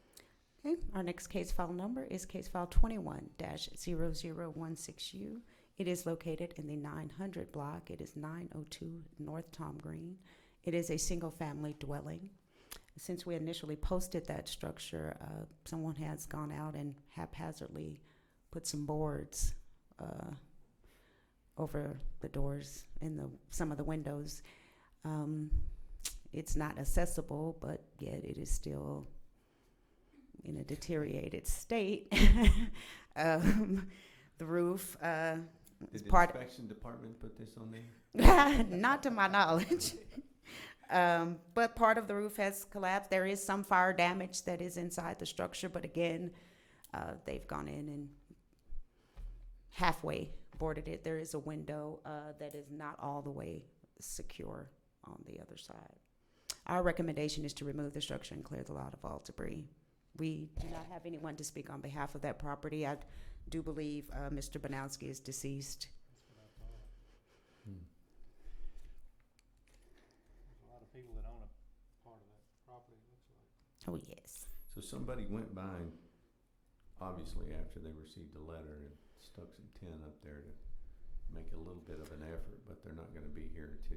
Okay, our next case file number is case file 21-0016U. It is located in the 900 block. It is 902 North Tom Green. It is a single-family dwelling. Since we initially posted that structure, someone has gone out and haphazardly put some boards over the doors and some of the windows. It's not accessible, but yet it is still in a deteriorated state. The roof is Did the part. inspection department put this on there? Not to my knowledge. But part of the roof has collapsed. There is some fire damage that is inside the structure, but again, they've gone in and halfway boarded it. There is a window that is not all the way secure on the other side. Our recommendation is to remove the structure and clear the lot of all debris. We do not have anyone to speak on behalf of that property. I do believe Mr. Banowski is deceased. That's what I thought. Hmm. There's a lot of people that own a part of that property, it looks like. Oh, yes. So somebody went by, obviously after they received the letter, and stuck some tin up there to make a little bit of an effort, but they're not gonna be here to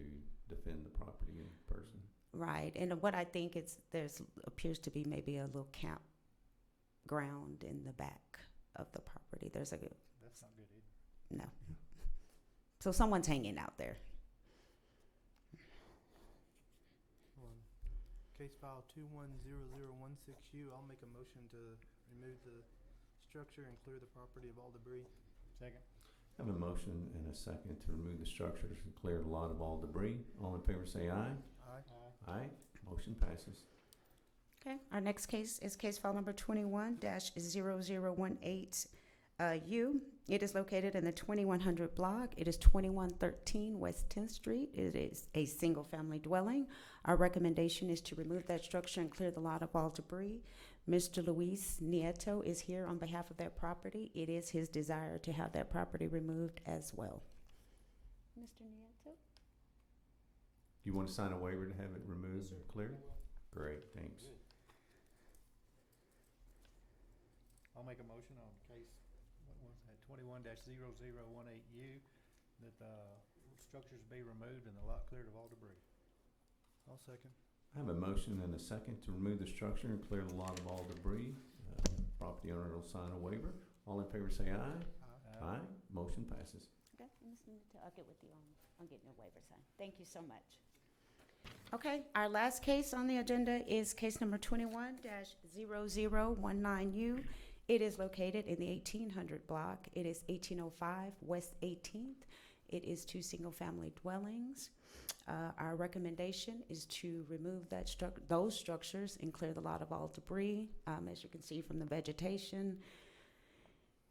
defend the property in person. Right, and what I think there's appears to be maybe a little campground in the back of the property. There's That's not good either. no. So someone's hanging out there. On case file 210016U, I'll make a motion to remove the structure and clear the property of all debris. Second? I have a motion and a second to remove the structures and clear the lot of all debris. All in favor say aye. Aye. Aye. Motion passes. Okay, our next case is case file number 21-0018 U. It is located in the 2100 block. It is 2113 West 10th Street. It is a single-family dwelling. Our recommendation is to remove that structure and clear the lot of all debris. Mr. Luis Nieto is here on behalf of that property. It is his desire to have that property removed as well. Mr. Nieto? You want to sign a waiver to have it removed and cleared? Great, thanks. I'll make a motion on case, what was that, 21-0018U, that structures be removed and the lot cleared of all debris. I'll second. I have a motion and a second to remove the structure and clear the lot of all debris. Property owner will sign a waiver. All in favor say aye. Aye. Motion passes. Okay, Ms. Nieto, I'll get with you on getting your waiver signed. Thank you so much. Okay, our last case on the agenda is case number 21-0019U. It is located in the 1800 block. It is 1805 West 18th. It is 2 single-family dwellings. Our recommendation is to remove those structures and clear the lot of all debris. As you can see from the vegetation,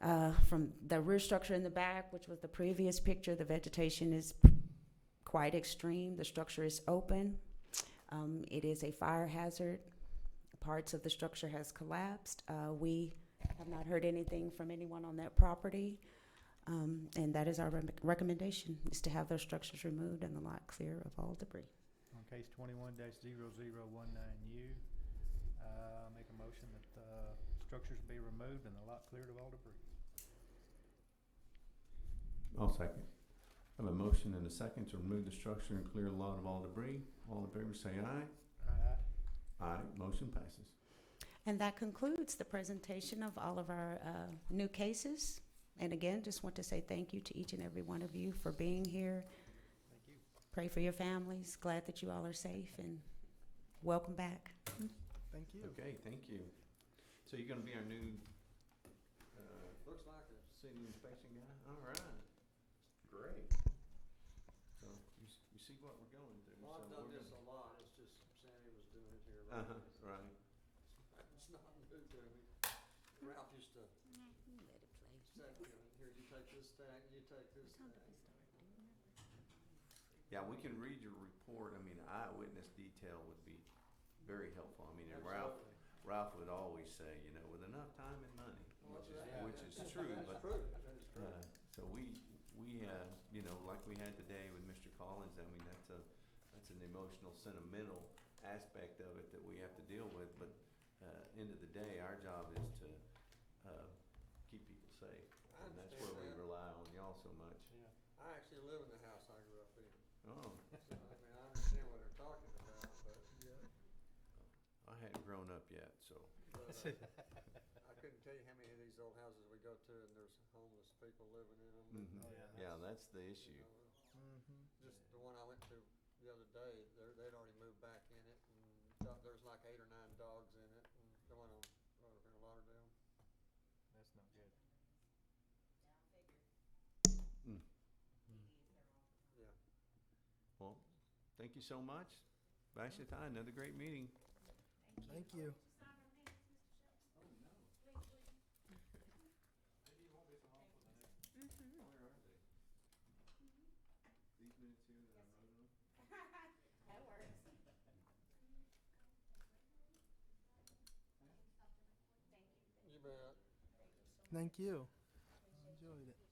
from the rear structure in the back, which was the previous picture, the vegetation is quite extreme. The structure is open. It is a fire hazard. Parts of the structure has collapsed. We have not heard anything from anyone on that property. And that is our recommendation, is to have those structures removed and the lot clear of all debris. On case 21-0019U, make a motion that structures be removed and the lot cleared of all debris. I'll second. I have a motion and a second to remove the structure and clear the lot of all debris. All in favor say aye. Aye. Motion passes. And that concludes the presentation of all of our new cases. And again, just want to say thank you to each and every one of you for being here. Thank you. Pray for your families. Glad that you all are safe, and welcome back. Thank you. Okay, thank you. So you're gonna be our new Looks like it. city inspection guy? All right. Great. So you see what we're going through. Well, I've So done we're this a gonna- lot, it's just Sammy was doing it here. Uh-huh, right. It's not new to me. Ralph used to Let it play. say, here, you take this stack, you take this stack. Yeah, we can read your report. I mean, eyewitness detail would be very helpful. I mean, and Absolutely. Ralph would always say, you know, with enough time and money, Well, which that's is true, That's but, true, that is true. so we, you know, like we had today with Mr. Collins, I mean, that's an emotional, sentimental aspect of it that we have to deal with, but, end of the day, our job is to, keep people safe. I And that's where we understand that. rely on y'all so much. Yeah, I actually live in the house I grew up in, Oh, so, I mean, I understand what they're talking about, but, I hadn't grown up yet, so. but, I couldn't tell you how many of these old houses we go to and there's homeless people living in them. Mhm. Oh, yeah. Yeah, that's the issue. Just the one I went to the other day, they'd already moved back in it, and there's like 8 or 9 dogs in it, and going on over here in Lauderdale. That's not good. Yeah. Well, thank you so much. Vashti, another great meeting. Thank you. These minutes here that I wrote on? That works. You bet. Thank you. I enjoyed it.